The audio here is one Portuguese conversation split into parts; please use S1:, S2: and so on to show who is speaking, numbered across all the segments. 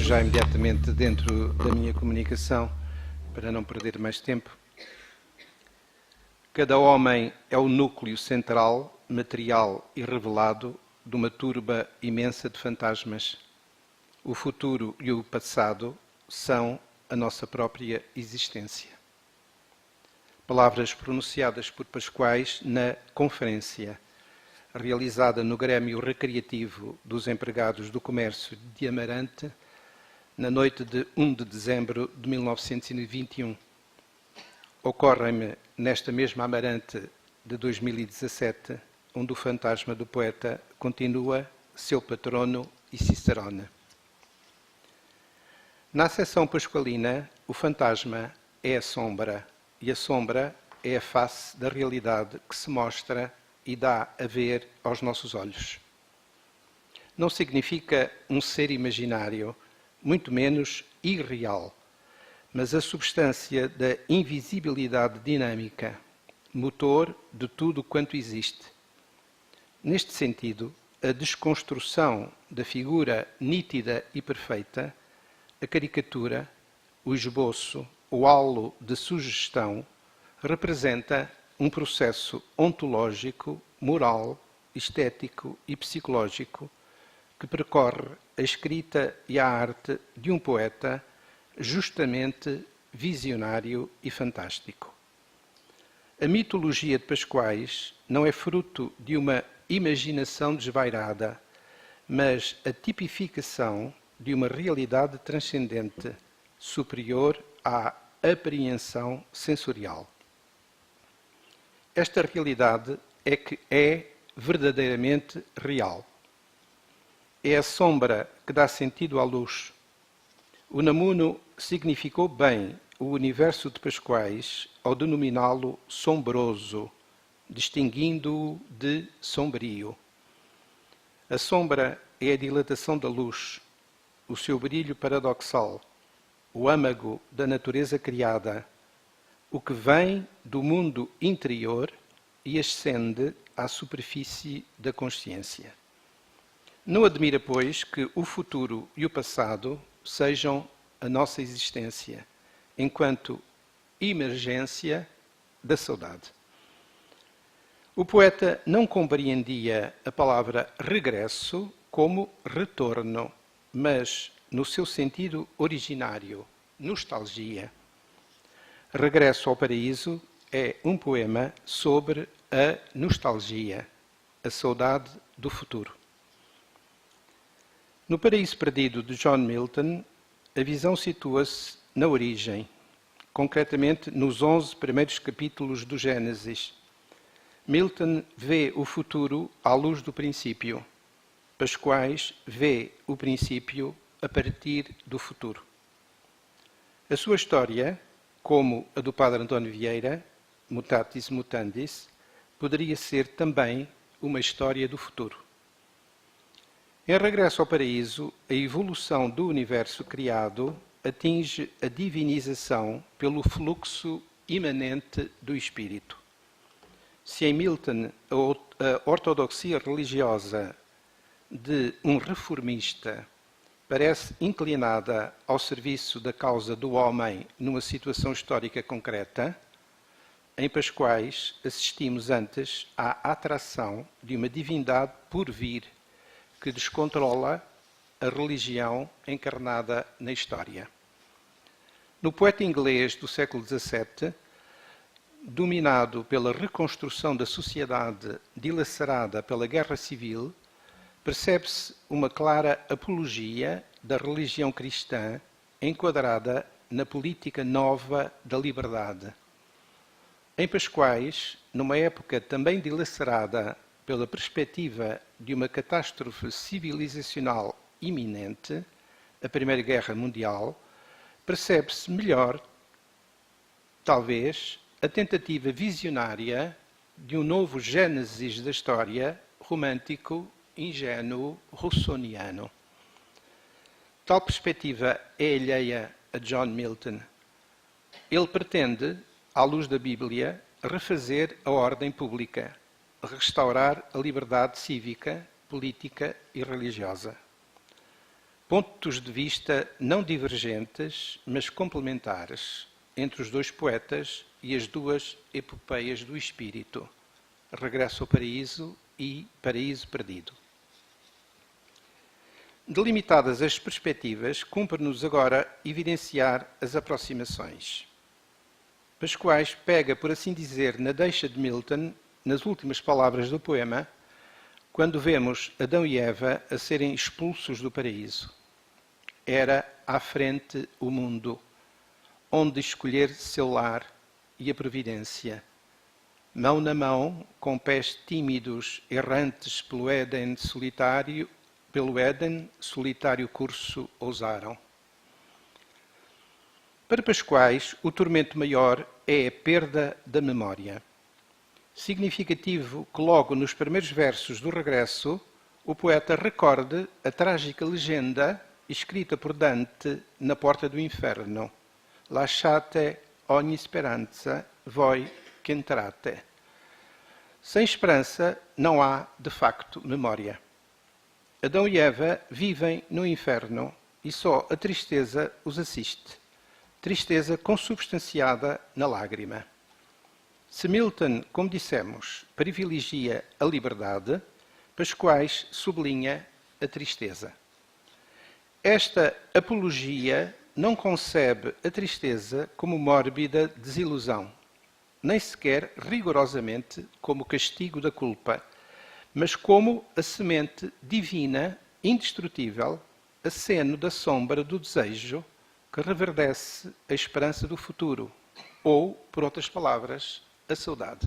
S1: já imediatamente dentro da minha comunicação, para não perder mais tempo. Cada homem é o núcleo central, material e revelado de uma turba imensa de fantasmas. O futuro e o passado são a nossa própria existência. Palavras pronunciadas por Pascoais na conferência realizada no Grêmio Recreativo dos Empregados do Comércio de Amarante, na noite de 1 de dezembro de 1921. Ocorrem-me nesta mesma Amarante de 2017, onde o fantasma do poeta continua seu patrono e cicerone. Na acessão pascualina, o fantasma é a sombra, e a sombra é a face da realidade que se mostra e dá a ver aos nossos olhos. Não significa um ser imaginário, muito menos irreal, mas a substância da invisibilidade dinâmica, motor de tudo quanto existe. Neste sentido, a desconstrução da figura nítida e perfeita, a caricatura, o esboço, o halo de sugestão, representa um processo ontológico, moral, estético e psicológico que percorre a escrita e a arte de um poeta justamente visionário e fantástico. A mitologia de Pascoais não é fruto de uma imaginação desvairada, mas a tipificação de uma realidade transcendente, superior à apreensão sensorial. Esta realidade é que é verdadeiramente real. É a sombra que dá sentido à luz. O Namuno significou bem o universo de Pascoais ao denominá-lo sombroso, distinguindo-o de sombrio. A sombra é a dilatação da luz, o seu brilho paradoxal, o âmago da natureza criada, o que vem do mundo interior e ascende à superfície da consciência. Não admira, pois, que o futuro e o passado sejam a nossa existência, enquanto emergência da saudade. O poeta não compreendia a palavra regresso como retorno, mas no seu sentido originário, nostalgia. Regresso ao Paraíso é um poema sobre a nostalgia, a saudade do futuro. No Paraíso Perdido de John Milton, a visão situa-se na origem, concretamente nos 11 primeiros capítulos do Gênesis. Milton vê o futuro à luz do princípio. Pascoais vê o princípio a partir do futuro. A sua história, como a do Padre António Vieira, Mutatis Mutandis, poderia ser também uma história do futuro. Em Regresso ao Paraíso, a evolução do universo criado atinge a divinização pelo fluxo imanente do espírito. Se em Milton a ortodoxia religiosa de um reformista parece inclinada ao serviço da causa do homem numa situação histórica concreta, em Pascoais assistimos antes à atração de uma divindade por vir que descontrola a religião encarnada na história. No poeta inglês do século XVII, dominado pela reconstrução da sociedade dilacerada pela guerra civil, percebe-se uma clara apologia da religião cristã enquadrada na política nova da liberdade. Em Pascoais, numa época também dilacerada pela perspectiva de uma catástrofe civilizacional iminente, a Primeira Guerra Mundial, percebe-se melhor, talvez, a tentativa visionária de um novo gênesis da história romântico, ingênuo, russoniano. Tal perspectiva é alheia a John Milton. Ele pretende, à luz da Bíblia, refazer a ordem pública, restaurar a liberdade cívica, política e religiosa. pontos de vista não divergentes, mas complementares, entre os dois poetas e as duas epopeias do espírito, Regresso ao Paraíso e Paraíso Perdido. Delimitadas as perspectivas, cumpre-nos agora evidenciar as aproximações. Pascoais pega, por assim dizer, na deixa de Milton, nas últimas palavras do poema, quando vemos Adão e Eva a serem expulsos do paraíso. Era à frente o mundo, onde escolher seu lar e a providência. Mão na mão, com pés tímidos, errantes pelo Éden solitário curso ousaram. Para Pascoais, o tormento maior é a perda da memória. Significativo que logo nos primeiros versos do Regresso, o poeta recorde a trágica legenda escrita por Dante na porta do inferno. Lasciate ogni speranza, voi che entrate. Sem esperança não há, de facto, memória. Adão e Eva vivem no inferno e só a tristeza os assiste. Tristeza consubstanciada na lágrima. Se Milton, como dissemos, privilegia a liberdade, Pascoais sublinha a tristeza. Esta apologia não concebe a tristeza como mórbida desilusão, nem sequer rigorosamente como castigo da culpa, mas como a semente divina, indestrutível, aceno da sombra do desejo que reverdece a esperança do futuro, ou, por outras palavras, a saudade.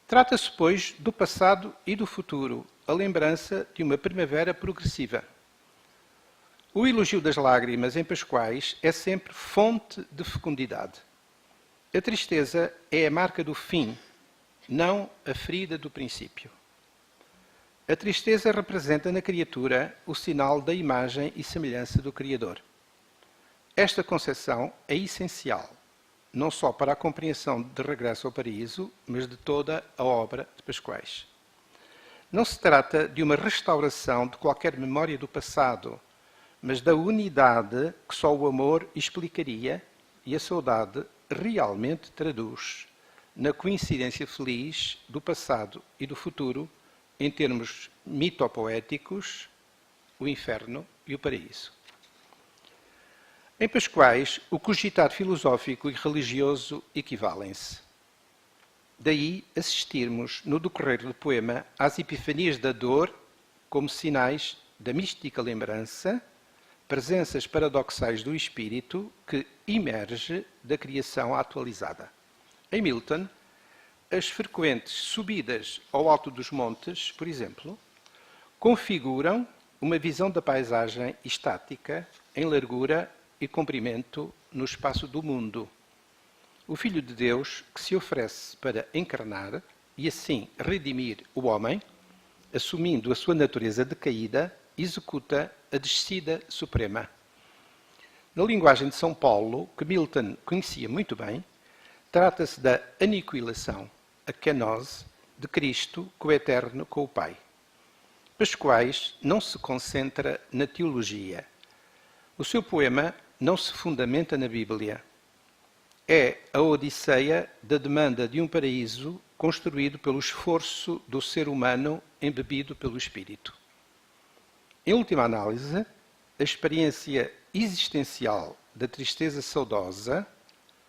S1: Trata-se, pois, do passado e do futuro, a lembrança de uma primavera progressiva. O elogio das lágrimas em Pascoais é sempre fonte de fecundidade. A tristeza é a marca do fim, não a ferida do princípio. A tristeza representa na criatura o sinal da imagem e semelhança do Criador. Esta concepção é essencial, não só para a compreensão de Regresso ao Paraíso, mas de toda a obra de Pascoais. Não se trata de uma restauração de qualquer memória do passado, mas da unidade que só o amor explicaria e a saudade realmente traduz na coincidência feliz do passado e do futuro em termos mitopoéticos, o inferno e o paraíso. Em Pascoais, o cogitar filosófico e religioso equivalem-se. Daí assistirmos, no decorrer do poema, às epifanias da dor como sinais da mística lembrança, presenças paradoxais do espírito que emerge da criação atualizada. Em Milton, as frequentes subidas ao alto dos montes, por exemplo, configuram uma visão da paisagem estática em largura e comprimento no espaço do mundo. O Filho de Deus que se oferece para encarnar e assim redimir o homem, assumindo a sua natureza decaída, executa a descida suprema. Na linguagem de São Paulo, que Milton conhecia muito bem, trata-se da aniquilação, a kenosis, de Cristo coeterno com o Pai. Pascoais não se concentra na teologia. O seu poema não se fundamenta na Bíblia. É a odisseia da demanda de um paraíso construído pelo esforço do ser humano embebido pelo Espírito. Em última análise, a experiência existencial da tristeza saudosa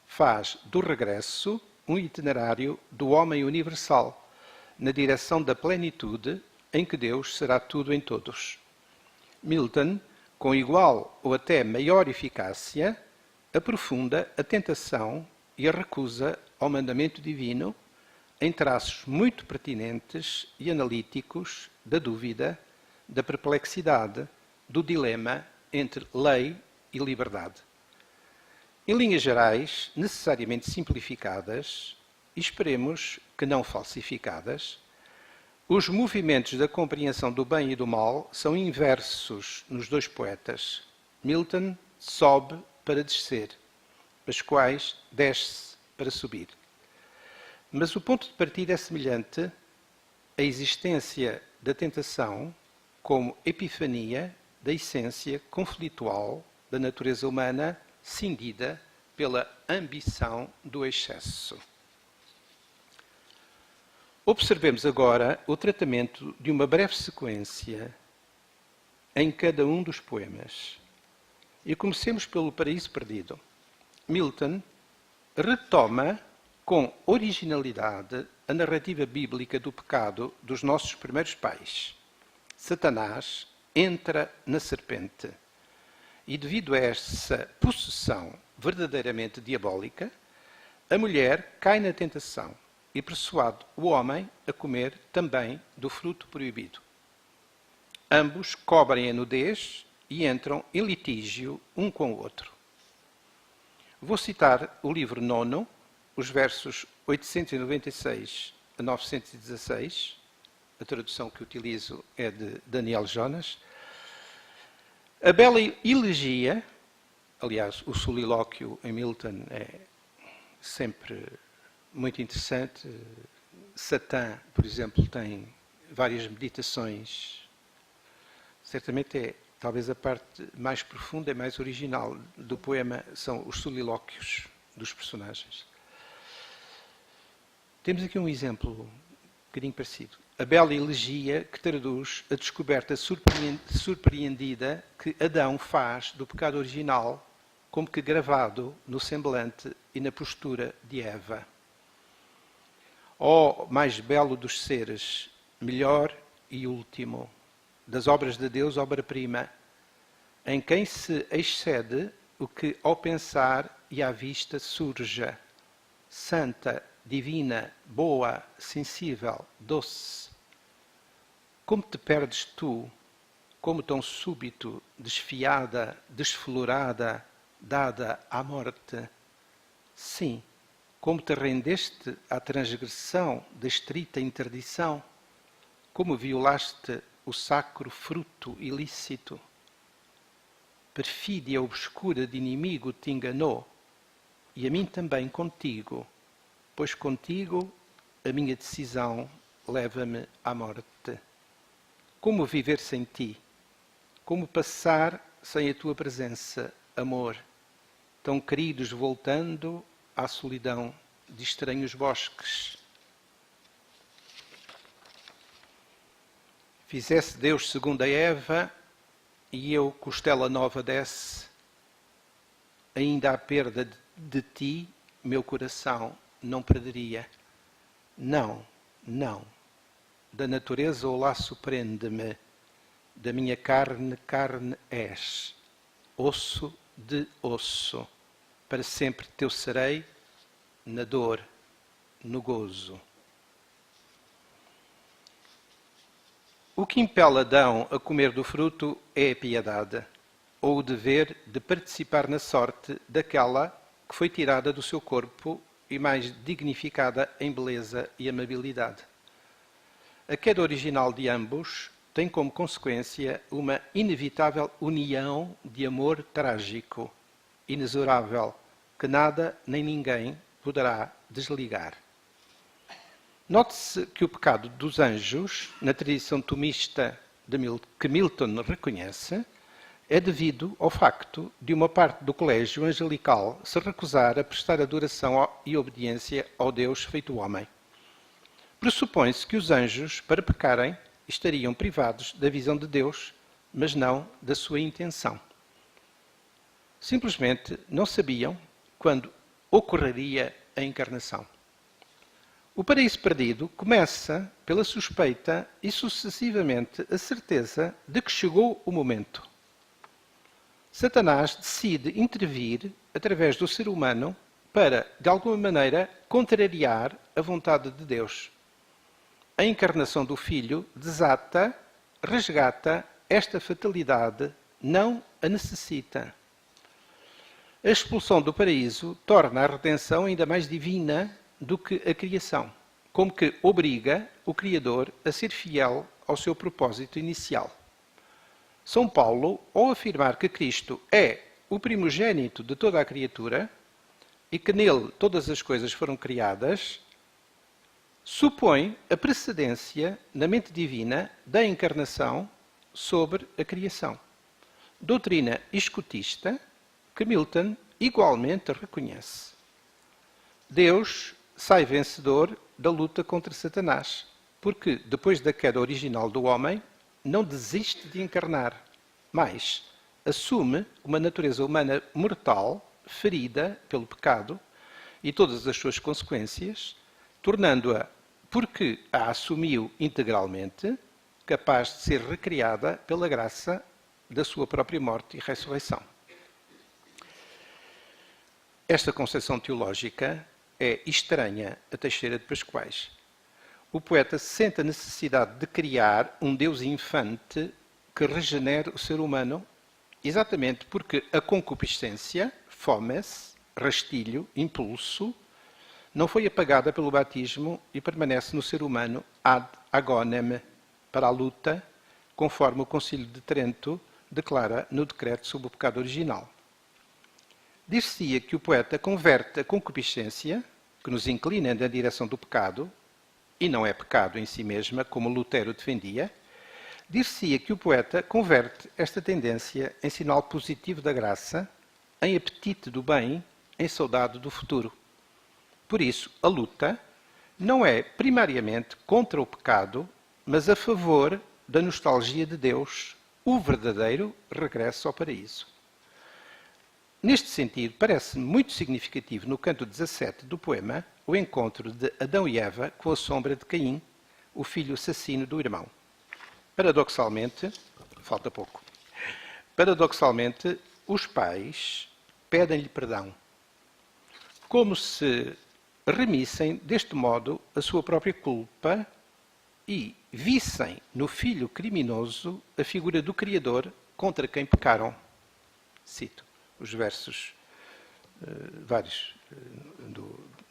S1: faz do regresso um itinerário do homem universal, na direção da plenitude em que Deus será tudo em todos. Milton, com igual ou até maior eficácia, aprofunda a tentação e a recusa ao mandamento divino em traços muito pertinentes e analíticos da dúvida, da perplexidade, do dilema entre lei e liberdade. Em linhas gerais, necessariamente simplificadas, e esperemos que não falsificadas, os movimentos da compreensão do bem e do mal são inversos nos dois poetas. Milton sobe para descer, Pascoais desce para subir. Mas o ponto de partida é semelhante: a existência da tentação como epifania da essência conflitual da natureza humana, cindida pela ambição do excesso. Observemos agora o tratamento de uma breve sequência em cada um dos poemas. E comecemos pelo Paraíso Perdido. Milton retoma com originalidade a narrativa bíblica do pecado dos nossos primeiros pais. Satanás entra na serpente e, devido a essa possessão verdadeiramente diabólica, a mulher cai na tentação e persuade o homem a comer também do fruto proibido. Ambos cobrem a nudez e entram em litígio um com o outro. Vou citar o livro 9, os versos 896 a 916, a tradução que utilizo é de Daniel Jonas. A bela elegia, aliás, o solilóquio em Milton é sempre muito interessante. Satã, por exemplo, tem várias meditações. Certamente é talvez a parte mais profunda e mais original do poema são os solilóquios dos personagens. Temos aqui um exemplo um bocadinho parecido. A bela elegia que traduz a descoberta surpreendida que Adão faz do pecado original, como que gravado no semblante e na postura de Eva. Ó mais belo dos seres, melhor e último, das obras de Deus, obra-prima, em quem se excede o que ao pensar e à vista surja, santa, divina, boa, sensível, doce. Como te perdes tu, como tão súbito, desfiada, desflorada, dada à morte. Sim, como te rendeste à transgressão da estrita interdição, como violaste o sacro fruto ilícito. Perfídia obscura de inimigo te enganou, e a mim também contigo, pois contigo a minha decisão leva-me à morte. Como viver sem ti? Como passar sem a tua presença, amor? Tão queridos voltando à solidão de estranhos bosques. Fizesse Deus segundo a Eva, e eu costela nova desse, ainda à perda de ti, meu coração não perderia. Não, não. Da natureza o laço prende-me, da minha carne, carne és, osso de osso. Para sempre teu serei, na dor, no gozo. O que impele Adão a comer do fruto é a piedade, ou o dever de participar na sorte daquela que foi tirada do seu corpo e mais dignificada em beleza e amabilidade. A queda original de ambos tem como consequência uma inevitável união de amor trágico, inexorável, que nada nem ninguém poderá desligar. Note-se que o pecado dos anjos, na tradição tomista que Milton reconhece, é devido ao facto de uma parte do colégio angelical se recusar a prestar adoração e obediência ao Deus feito homem. Pressupõe-se que os anjos, para pecarem, estariam privados da visão de Deus, mas não da sua intenção. Simplesmente não sabiam quando ocorreria a encarnação. O Paraíso Perdido começa pela suspeita e sucessivamente a certeza de que chegou o momento. Satanás decide intervir através do ser humano para, de alguma maneira, contrariar a vontade de Deus. A encarnação do Filho desata, resgata esta fatalidade, não a necessita. A expulsão do paraíso torna a redenção ainda mais divina do que a criação, como que obriga o Criador a ser fiel ao seu propósito inicial. São Paulo, ao afirmar que Cristo é o primogênito de toda a criatura e que nele todas as coisas foram criadas, supõe a precedência na mente divina da encarnação sobre a criação. doutrina escotista que Milton igualmente reconhece. Deus sai vencedor da luta contra Satanás, porque, depois da queda original do homem, não desiste de encarnar, mas assume uma natureza humana mortal, ferida pelo pecado e todas as suas consequências, tornando-a, porque a assumiu integralmente, capaz de ser recriada pela graça da sua própria morte e ressurreição. Esta concepção teológica é estranha a Teixeira de Pascoais. O poeta sente a necessidade de criar um Deus infante que regenere o ser humano, exatamente porque a concupiscência, fomes, rastilho, impulso, não foi apagada pelo batismo e permanece no ser humano ad agonem, para a luta, conforme o Concílio de Trento declara no decreto sobre o pecado original. Dir-se-ia que o poeta converte a concupiscência, que nos inclina na direção do pecado, e não é pecado em si mesma, como Lutero defendia, dir-se-ia que o poeta converte esta tendência em sinal positivo da graça, em apetite do bem, em saudade do futuro. Por isso, a luta não é primariamente contra o pecado, mas a favor da nostalgia de Deus, o verdadeiro regresso ao paraíso. Neste sentido, parece muito significativo no canto 17 do poema o encontro de Adão e Eva com a sombra de Caim, o filho assassino do irmão. Paradoxalmente, falta pouco, paradoxalmente, os pais pedem-lhe perdão, como se remissem deste modo a sua própria culpa e vissem no filho criminoso a figura do Criador contra quem pecaram. Cito os versos vários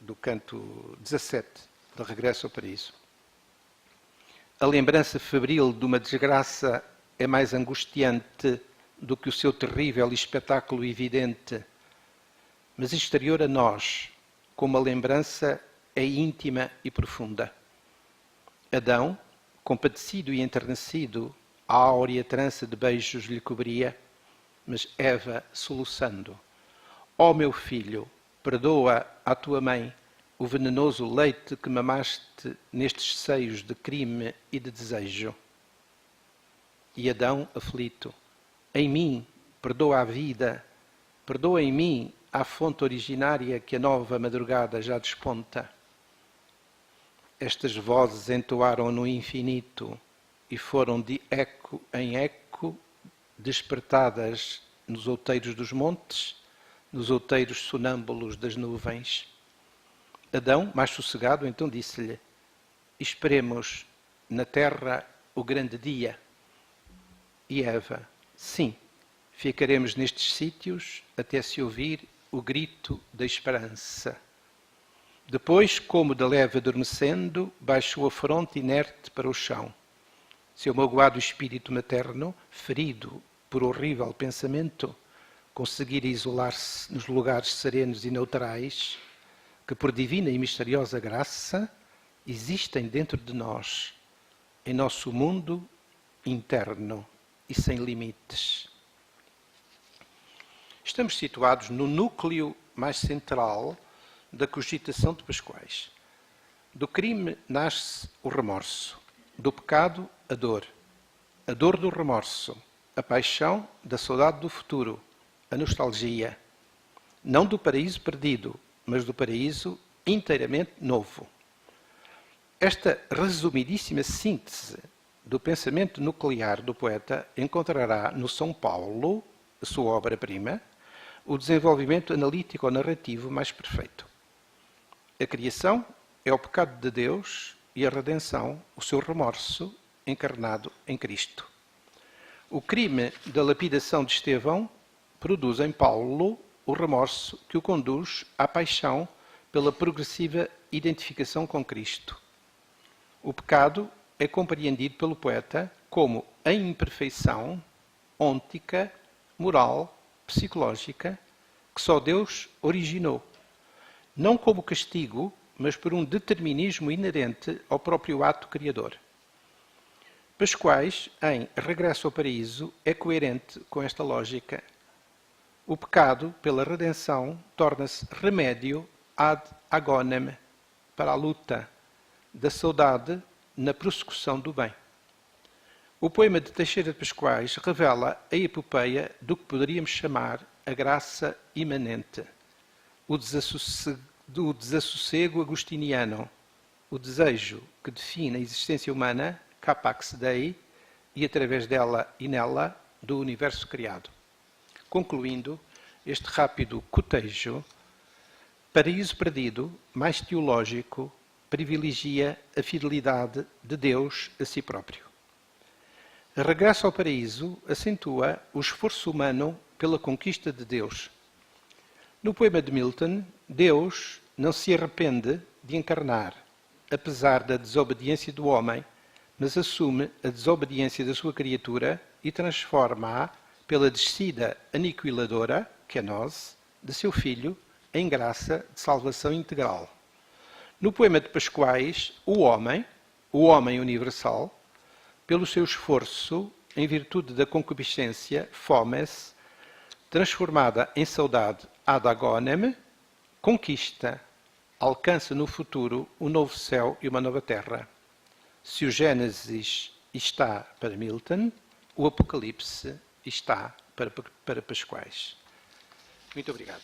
S1: do canto 17, do Regresso ao Paraíso. A lembrança febril de uma desgraça é mais angustiante do que o seu terrível espetáculo evidente, mas exterior a nós, como a lembrança é íntima e profunda. Adão, compadecido e enternecido, a áurea trança de beijos lhe cobria, mas Eva, soluçando: ó meu filho, perdoa à tua mãe o venenoso leite que mamaste nestes seios de crime e de desejo. E Adão, aflito: em mim, perdoa a vida, perdoa em mim a fonte originária que a nova madrugada já desponta. Estas vozes entoaram no infinito e foram de eco em eco, despertadas nos outeiros dos montes, nos outeiros sonâmbulos das nuvens. Adão, mais sossegado, então disse-lhe: esperemos na terra o grande dia. E Eva: sim, ficaremos nestes sítios até se ouvir o grito da esperança. Depois, como de leve adormecendo, baixou a fronte inerte para o chão. Seu magoado espírito materno, ferido por horrível pensamento, conseguira isolar-se nos lugares serenos e neutrais que, por divina e misteriosa graça, existem dentro de nós, em nosso mundo interno e sem limites. Estamos situados no núcleo mais central da cogitação de Pascoais. Do crime nasce o remorso, do pecado a dor do remorso, a paixão da saudade do futuro, a nostalgia, não do paraíso perdido, mas do paraíso inteiramente novo. Esta resumidíssima síntese do pensamento nuclear do poeta encontrará no São Paulo, a sua obra-prima, o desenvolvimento analítico-narrativo mais perfeito. A criação é o pecado de Deus e a redenção, o seu remorso encarnado em Cristo. O crime da lapidação de Estevão produz em Paulo o remorso que o conduz à paixão pela progressiva identificação com Cristo. O pecado é compreendido pelo poeta como a imperfeição ôntica, moral, psicológica, que só Deus originou. Não como castigo, mas por um determinismo inerente ao próprio ato criador. Pascoais, em Regresso ao Paraíso, é coerente com esta lógica. O pecado, pela redenção, torna-se remédio ad agonem, para a luta da saudade na prossecução do bem. O poema de Teixeira de Pascoais revela a epopeia do que poderíamos chamar a graça imanente, o desassossego agostiniano, o desejo que define a existência humana, capax Dei, e através dela e nela, do universo criado. Concluindo este rápido cotejo, Paraíso Perdido, mais teológico, privilegia a fidelidade de Deus a si próprio. Regresso ao Paraíso acentua o esforço humano pela conquista de Deus. No poema de Milton, Deus não se arrepende de encarnar, apesar da desobediência do homem, mas assume a desobediência da sua criatura e transforma-a pela descida aniquiladora, que é nós, de seu Filho, em graça de salvação integral. No poema de Pascoais, o homem universal, pelo seu esforço, em virtude da concupiscência, fomes, transformada em saudade ad agonem, conquista, alcança no futuro um novo céu e uma nova terra. Se o Gênesis está para Milton, o Apocalipse está para Pascoais. Muito obrigado.